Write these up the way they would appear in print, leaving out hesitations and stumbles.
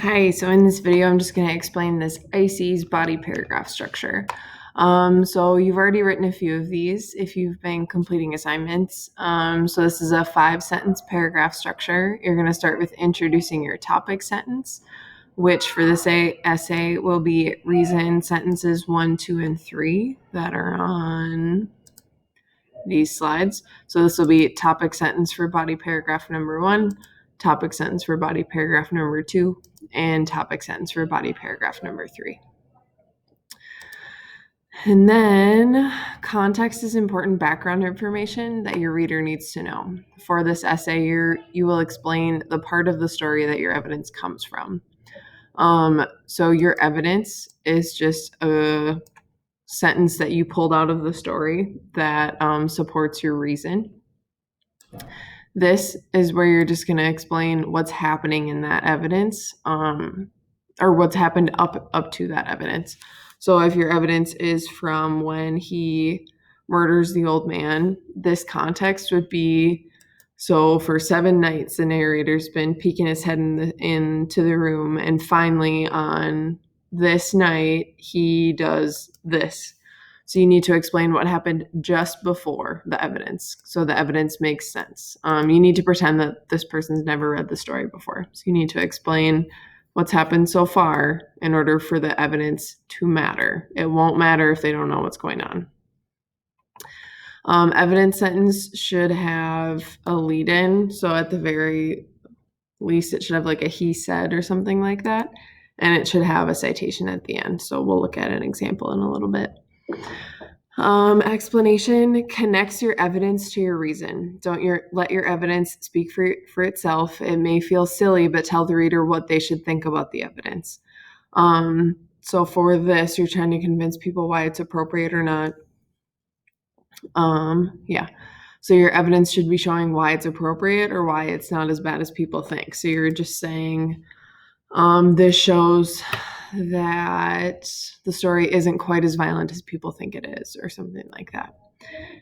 Hi, so in this video, I'm just going to explain this ICCEES body paragraph structure. So you've already written a few of these if you've been completing assignments. So this is a 5-sentence paragraph structure. You're going to start with introducing your topic sentence, which for this essay will be reason sentences 1, 2, and 3 that are on these slides. So this will be topic sentence for body paragraph number 1, topic sentence for body paragraph number 2, and topic sentence for body paragraph number 3. And then context is important background information that your reader needs to know. For this essay, you will explain the part of the story that your evidence comes from. So your evidence is just a sentence that you pulled out of the story that supports your reason. This is where you're just going to explain what's happening in that evidence, or what's happened up to that evidence. So if your evidence is from when he murders the old man, this context would be, so for 7 nights, the narrator's been peeking his head into the room, and finally on this night, he does this. So you need to explain what happened just before the evidence, so the evidence makes sense. You need to pretend that this person's never read the story before. So you need to explain what's happened so far in order for the evidence to matter. It won't matter if they don't know what's going on. Evidence sentence should have a lead-in. So at the very least, it should have like a he said or something like that. And it should have a citation at the end. So we'll look at an example in a little bit. Explanation connects your evidence to your reason. Don't let your evidence speak for itself. It may feel silly, but tell the reader what they should think about the evidence. So for this, you're trying to convince people why it's appropriate or not. So your evidence should be showing why it's appropriate or why it's not as bad as people think. So you're just saying, this shows that the story isn't quite as violent as people think it is, or something like that.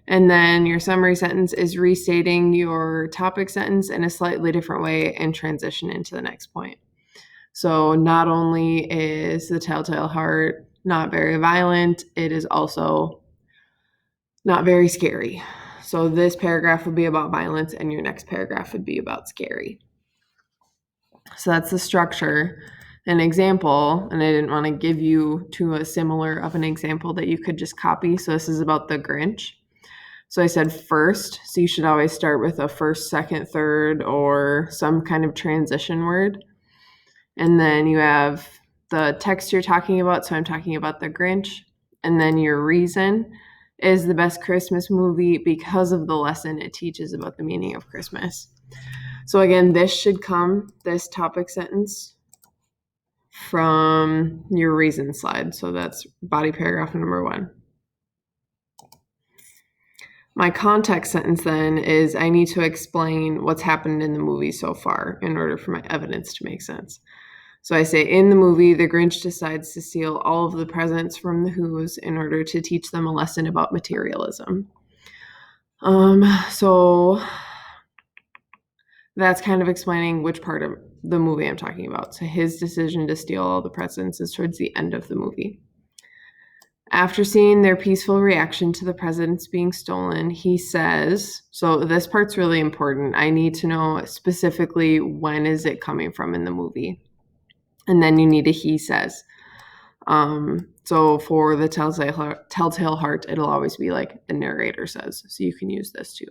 And then your summary sentence is restating your topic sentence in a slightly different way and transition into the next point. So not only is the Telltale Heart not very violent, it is also not very scary. So this paragraph would be about violence and your next paragraph would be about scary. So that's the structure. An example, and I didn't want to give you too a similar of an example that you could just copy. So this is about the Grinch. So I said first, so you should always start with a first, second, third, or some kind of transition word. And then you have the text you're talking about. So I'm talking about the Grinch. And then your reason is the best Christmas movie because of the lesson it teaches about the meaning of Christmas. So again, this topic sentence, from your reason slide. So that's body paragraph number 1. My context sentence then is I need to explain what's happened in the movie so far in order for my evidence to make sense. So I say in the movie, the Grinch decides to steal all of the presents from the Who's in order to teach them a lesson about materialism. So that's kind of explaining which part of the movie I'm talking about. So his decision to steal all the presents is towards the end of the movie. After seeing their peaceful reaction to the presents being stolen, he says, so this part's really important. I need to know specifically when is it coming from in the movie. And then you need a he says. So for the Telltale Heart, it'll always be like the narrator says. So you can use this too.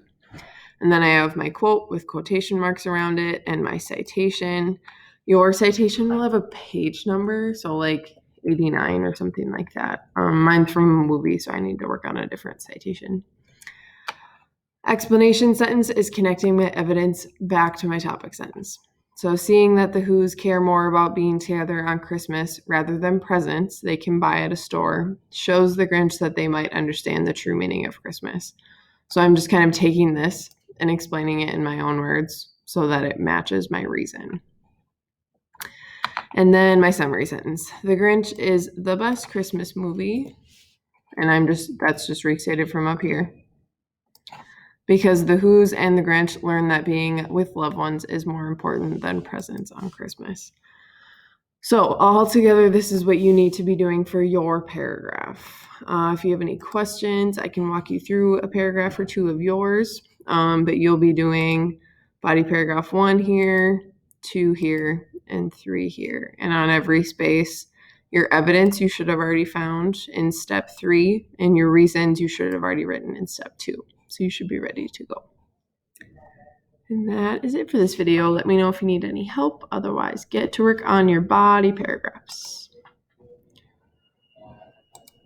And then I have my quote with quotation marks around it and my citation. Your citation will have a page number, so like 89 or something like that. Mine's from a movie, so I need to work on a different citation. Explanation sentence is connecting my evidence back to my topic sentence. So seeing that the Who's care more about being together on Christmas rather than presents they can buy at a store shows the Grinch that they might understand the true meaning of Christmas. So I'm just kind of taking this and explaining it in my own words so that it matches my reason. And then my summary sentence. The Grinch is the best Christmas movie. And that's just restated from up here. Because the Who's and the Grinch learn that being with loved ones is more important than presents on Christmas. So altogether, this is what you need to be doing for your paragraph. If you have any questions, I can walk you through a paragraph or two of yours, but you'll be doing body paragraph 1 here, 2 here, and 3 here. And on every space, your evidence you should have already found in step 3, and your reasons you should have already written in step 2. So you should be ready to go. And that is it for this video. Let me know if you need any help. Otherwise, get to work on your body paragraphs.